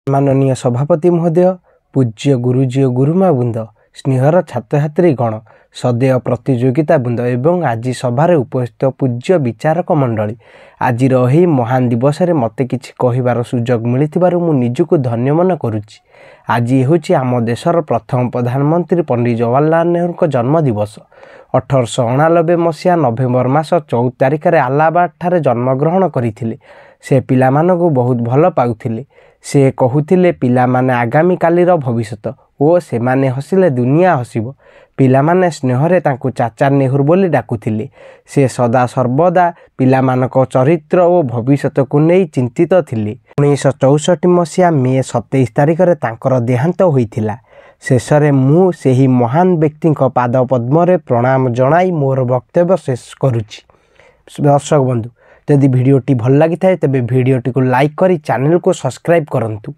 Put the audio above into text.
माननीय सभापति महोदय, पूज्य गुरुजी और गुरुमा वृंद, स्नेहर छात्र छात्री गण, सदैव प्रतियोगिता वृंद एवं आज सभार उपस्थित पूज्य विचारक मंडली, आज यही महान दिवस में मत किसी कहबार सुजोग मिलू मु निजक धन्य मन करुच्ची। आज हूँ आम देशर प्रथम प्रधानमंत्री पंडित जवाहरलाल नेहरू जन्म दिवस। 1889 मसीहा नवेम्बर मास 14 तारिख में आलाहाबाद ठारे जन्मग्रहण करते। से पिला मानकु बहुत भल पाउथिले। से कहूथिले पिला माने आगामी कालीर भविष्यत ओ से माने हसिले दुनिया हसिब। पिला माने स्नेहरे तांकु चाचा नेहरू बोली डाकुथिले। से सदा सर्वदा पिला मानक चरित्र और भविष्यत को नहीं चिंतित थिले। 1964 मसीहा मे 27 तारिख में तांकर देहांत होइथिला। शेषरे मु सेही महान व्यक्ति पाद पद्म प्रणाम जनाई मोर वक्तव्य शेष करुच्ची। दर्शक बंधु, यदि वीडियोटी भल लगी थाए तेबे वीडियोटी को लाइक करी चैनल को सब्सक्राइब करंतु।